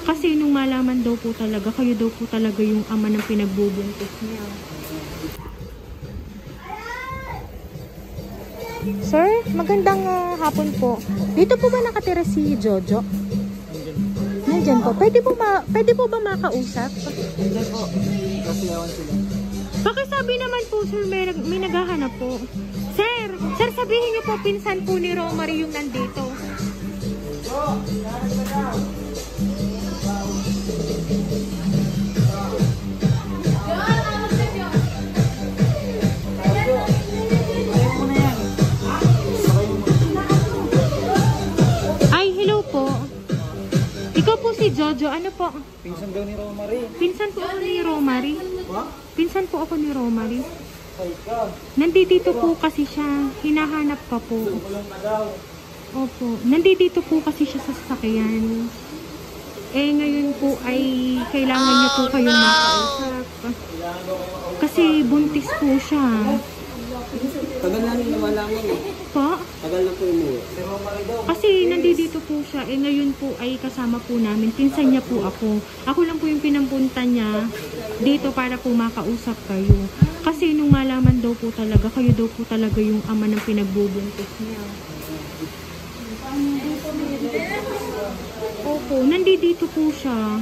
Kasi nung malaman daw po talaga, kayo daw po talaga yung ama ng pinagbubuntis niya. Sir, magandang hapon po. Dito po ba nakatira si Jojo? Nandyan po. Pwede po ba makausap? Nandyan po. Kasi yawan sila. Pakisabi naman po, sir, may naghahanap po. Sir, sabihin niyo po, pinsan po ni Romary yung nandito. Ay, hello po. Ikaw po si Jojo, ano po? Pinsan daw ni Romary. Pinsan po ako ni Romary. What? Pinsan po ako ni Romary. Ay ka. Nandito po kasi siya. Hinahanap pa po. Tulong ka daw. Opo. Nandito po kasi siya sa sasakyan. Eh, ngayon po ay kailangan niyo po kayong makausap. Kasi buntis po siya. Tagal na rin nawalaman eh. Po? Tagal na po umuwi. Si Romary daw. Kasi nandito po siya. Eh, ngayon po ay kasama po namin. Pinsan niya po ako. Ako lang po yung pinampunta niya dito para po makausap kayo. Kasi nung malaman daw po talaga, kayo daw po talaga yung ama ng pinagbubuntis niya. Opo, nandito po siya.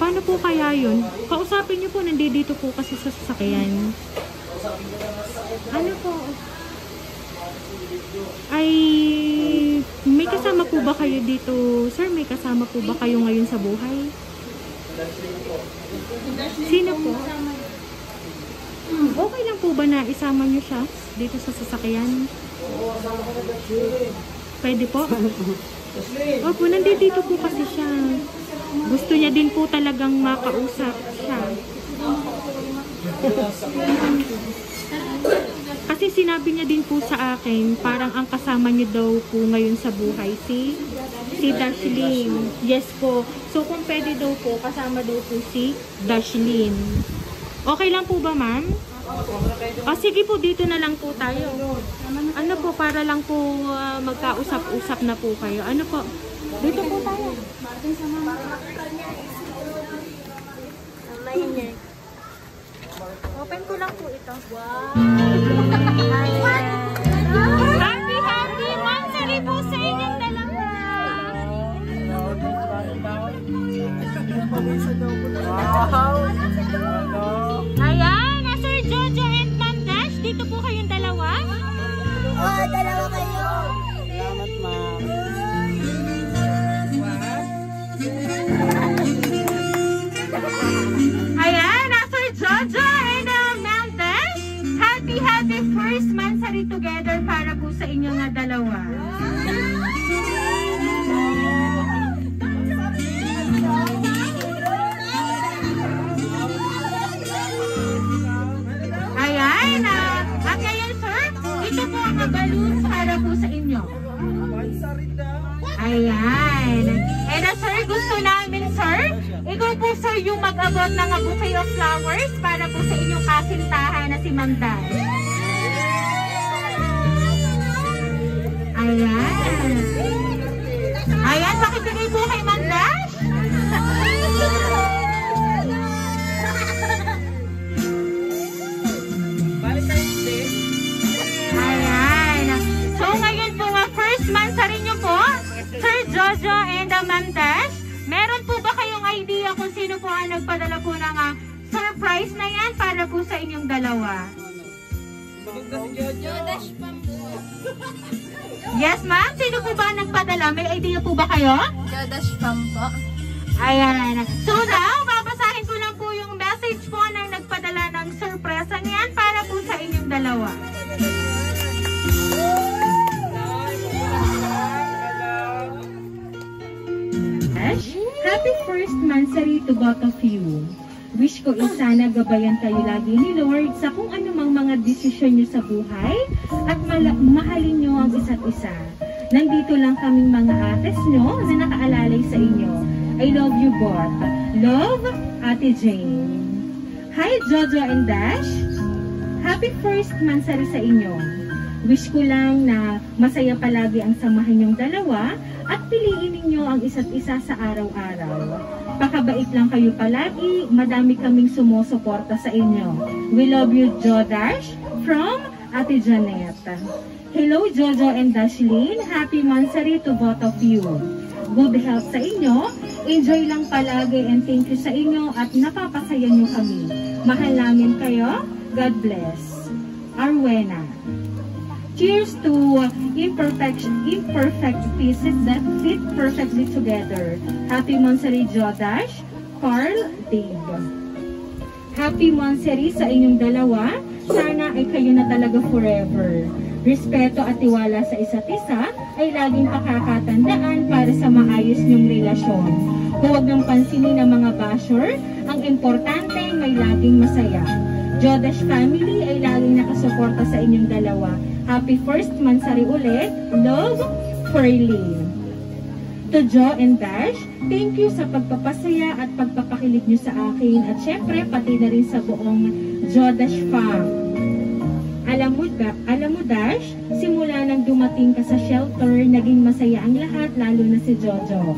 Paano po kaya yun? Kausapin niyo po, nandito po kasi sa sasakyan. Ano po? Ay, may kasama po ba kayo dito? Sir, may kasama po ba kayo ngayon sa buhay? Sino po? Okay lang po ba na isama niyo siya dito sa sasakyan? Pwede po? Opo, nandito po kasi siya. Gusto niya din po talagang makausap siya. Kasi sinabi niya din po sa akin, parang ang kasama niyo daw po ngayon sa buhay si Dashlyn. Yes po. So kung pwede daw po, kasama daw po si Dashlyn. Okay lang po ba, ma'am? Sige po, dito na lang po tayo. Ano po, para lang po magkausap-usap na po kayo. Ano po? Dito po tayo. Open ko lang po ito. Wow! Happy, happy monthsary po sa inyong dalawa! Wow! Ayan, Sir Jojo and Ma'am Dash, dito po kayong dalawa? Oo, dalawa kayo. Salamat, ma'am. Ayan, Sir Jojo and Ma'am Dash, happy, happy first monthsary together para po sa inyong dalawa. Ayan, at ngayon sir, ito po ang balloons para po sa inyo. Ayan. And sir, gusto namin sir, ikaw po sir yung mag-abot ng bouquet of flowers para po sa inyong kasintahan na si Ma'am Dash. Ayan. Ayan, pakibigay po kay Ma'am Dash. Ayan. So ngayon po nga, first monthsary nyo po, Sir Jojo and Ma'am Dash, meron po ba kayong idea kung sino po ang nagpadala po ng surprise na yan para po sa inyong dalawa? Yes, ma'am? Sino po ba ang nagpadala? May idea po ba kayo? Jodash Pam po. Ayan. So now, babasahin ko lang po yung message po ng nagpadala ng surpresa niyan para po sa inyong dalawa. Happy first monthsary to both of you. Wish ko sana gabayan kayo lagi ni Lord sa kung anumang mga desisyon nyo sa buhay at mahalin nyo ang isa't isa. Nandito lang kaming mga ates nyo na nakaalalay sa inyo. I love you both. Love, Ate Jane. Hi Jojo and Dash. Happy first monthsary sa inyo. Wish ko lang na masaya palagi ang samahan niyong dalawa at piliin ninyo ang isa't isa sa araw-araw. Pakabait lang kayo palagi, madami kaming sumusuporta sa inyo. We love you, Jodash, from Ate Janet. Hello, Jojo and Dashlyn. Happy Mansari to both of you. Good health sa inyo. Enjoy lang palagi and thank you sa inyo at napapasaya nyo kami. Mahal namin kayo. God bless. Arwena. Cheers to imperfect pieces that fit perfectly together. Happy Mansari, Jodash, Carl, Dave. Happy Mansari sa inyong dalawa. Sana ay kayo na talaga forever. Respeto at tiwala sa isa't isa ay laging pakakatandaan para sa maayos niyong relasyon. Huwag nang pansinin ng mga basher, ang importante may laging masaya. Jodash family ay laging nakasuporta sa inyong dalawa. Happy first Mansari ulit. Love, Ferlie. To Jo and Dash, thank you sa pagpapasaya at pagpapakilig niyo sa akin at syempre pati na rin sa buong Jodash fam. Alam mo Dash, simula nang dumating ka sa shelter, naging masaya ang lahat, lalo na si Jojo.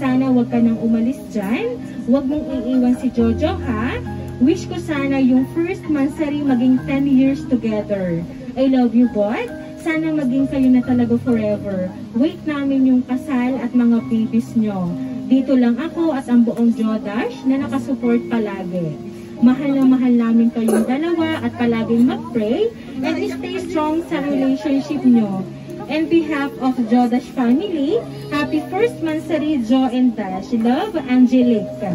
Sana wag ka nang umalis dyan, wag mong iiwan si Jojo ha. Wish ko sana yung first Mansari maging 10 years together. I love you both. Sana maging kayo na talaga forever. Wait namin yung kasal at mga babies nyo. Dito lang ako at ang buong Jodash na nakasupport palagi. Mahal na mahal namin kayong dalawa at palaging mag-pray and stay strong sa relationship nyo. On behalf of Jodash family, happy first Mansari, Jo and Dash. Love, Angelique.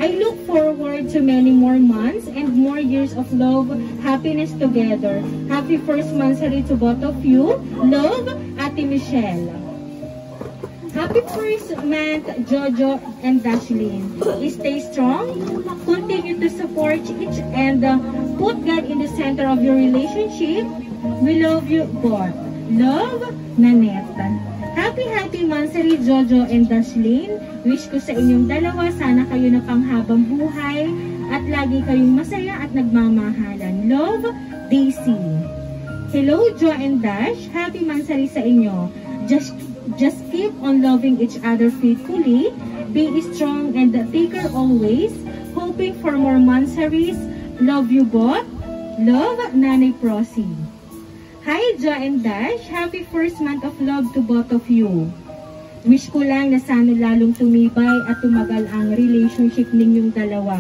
I look forward to many more months and more years of love, happiness together. Happy first Mansari to both of you. Love, Ate Michelle. Happy first month, Jojo and Dashlyn. Stay strong, continue to support each and put God in the center of your relationship. We love you both. Love, Nanette. Happy Mansari, Jojo and Dashlyn. Wish ko sa inyong dalawa, sana kayo na panghabang buhay at lagi kayong masaya at nagmamahalan. Love, Daisy. Hello, Jo and Dash. Happy Mansari sa inyo. Just keep on loving each other faithfully. Be strong and take care always. Hoping for more Mansaris. Love you both. Love, Nanay Prosi. Hi, Jo and Dash. Happy first month of love to both of you. Wish ko lang na sana lalong tumibay at tumagal ang relationship ninyong dalawa.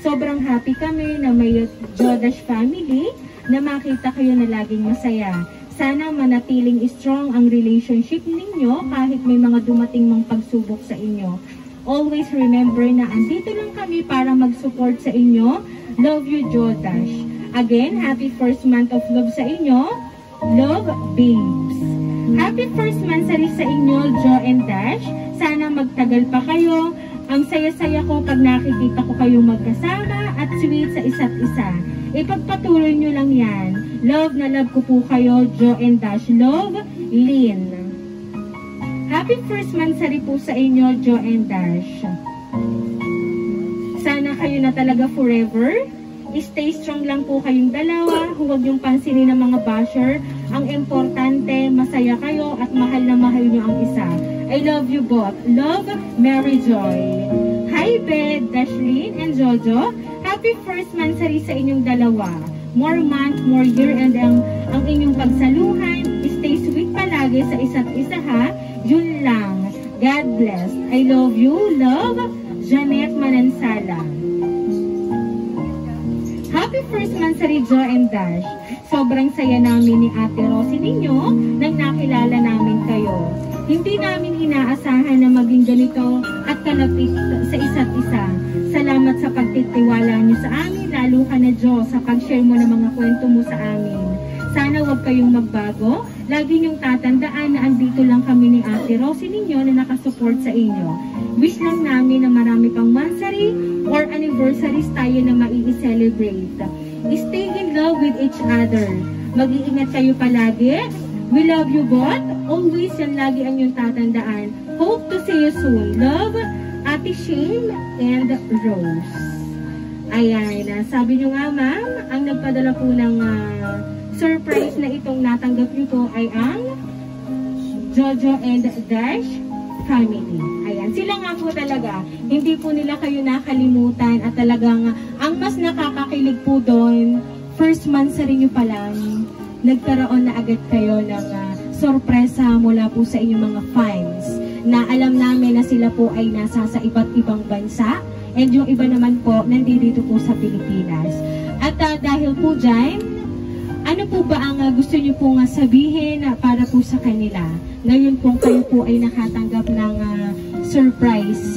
Sobrang happy kami na may Jodash family na makita kayo na laging masaya. Sana manatiling strong ang relationship ninyo kahit may mga dumating mang pagsubok sa inyo. Always remember na andito lang kami para mag-support sa inyo. Love you, Jodash. Again, happy first month of love sa inyo. Love, babes. Happy first Mansari sa inyo, Jo and Dash. Sana magtagal pa kayo. Ang saya-saya ko pag nakikita ko kayong magkasama at sweet sa isa't isa. Ipagpatuloy nyo lang yan. Love na love ko po kayo, Jo and Dash. Love, Lynn. Happy first Mansari po sa inyo, Jo and Dash. Sana kayo na talaga forever. Stay strong lang po kayong dalawa. Huwag yung pansinin ng mga basher. Ang importante, masaya kayo at mahal na mahal nyo ang isa. I love you both. Love, Mary Joy. Hi, Bed, Dashlyn, and Jojo. Happy first Mansari sa inyong dalawa. More month, more year, and ang inyong pagsaluhan. Stay sweet palagi sa isa't isa ha. Yun lang. God bless. I love you. Love, Janet Manansala. Happy first Mansari, Jo and Dash. Sobrang saya namin ni Ate Rosie ninyo nang nakilala namin kayo. Hindi namin inaasahan na maging ganito at kalapit sa isa't isa. Salamat sa pagtitiwala niyo sa amin, lalo ka na Jo sa pag-share mo ng mga kwento mo sa amin. Sana huwag kayong magbago. Lagi niyong tatandaan na andito lang kami ni Ate Rosie ninyo na nakasupport sa inyo. Wish lang namin na marami pang Mansari or anniversaries tayo na mai-celebrate. Stay in love with each other. Mag-iingat kayo palagi. We love you both. Always yan lagi ang yung tatandaan. Hope to see you soon. Love, Ate Shane and Rose. Ayan, sabi nyo nga ma'am, ang nagpadala po ng surprise na itong natanggap nyo po ay ang Jojo and Dash family. Ayan, sila nga po talaga. Hindi po nila kayo nakalimutan at talagang ang mas nakakakilig po doon, first month sa rinyo pa lang, nagkaroon na agad kayo ng sorpresa mula po sa inyong mga fans na alam namin na sila po ay nasa sa iba't ibang bansa and yung iba naman po nandito po sa Pilipinas. At dahil po dyan, ano po ba ang gusto niyo pong sabihin para po sa kanila? Ngayon po kayo po ay nakatanggap ng surprise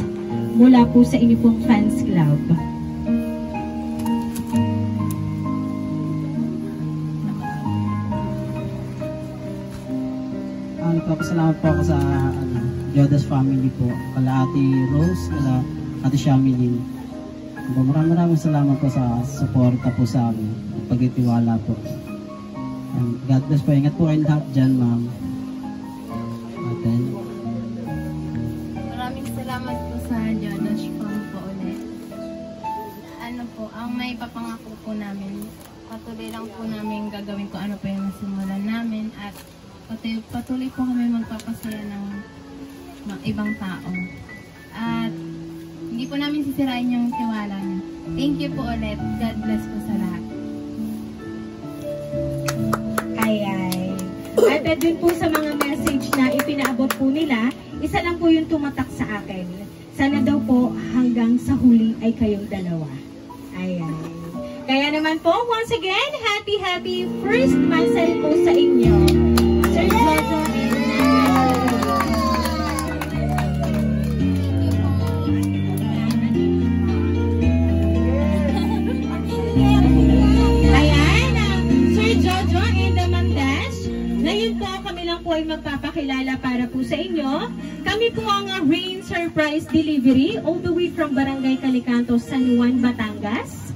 mula po sa inyong pong fans club. Nagpapasalamat po ako sa Jodas family po. Kala Ate Rose, kala Ate Shamilin. Maraming salamat po sa suporta po sa amin. Pagtitiwala po. God bless po. Ingat po kayo lahat dyan, ma'am. Maraming salamat po sa Jonas Fam po ulit. Ano po, ang may papangako po namin, patuloy lang po namin gagawin ko ano po yung nasimulan namin at patuloy po kami magpapasaya ng mga ibang tao. At hindi po namin sisirain yung tiwala niyo. Thank you po ulit. God bless po sa lahat. At dun po sa mga message na ipinaabot po nila, isa lang po yung tumatak sa akin. Sana daw po hanggang sa huli ay kayong dalawa. Ayan. Kaya naman po, once again, happy first monthsary po sa inyo. Sir Jojo ay magpapakilala para po sa inyo. Kami po ang Rain Surprise Delivery all the way from Barangay Calicanto, San Juan, Batangas.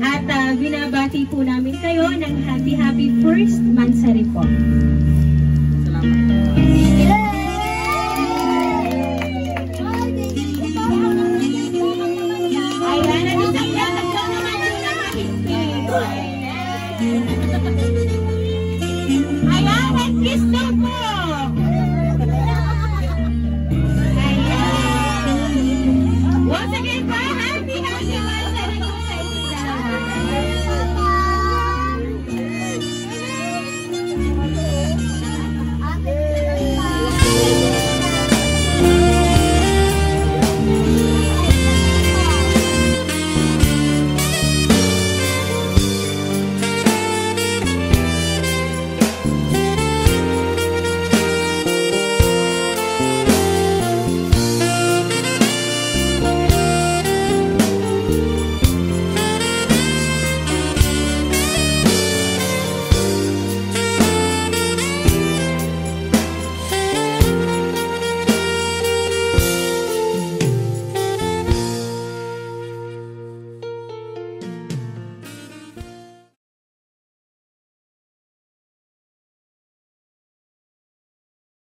At binabati po namin kayo ng happy first monthsary po. Salamat po.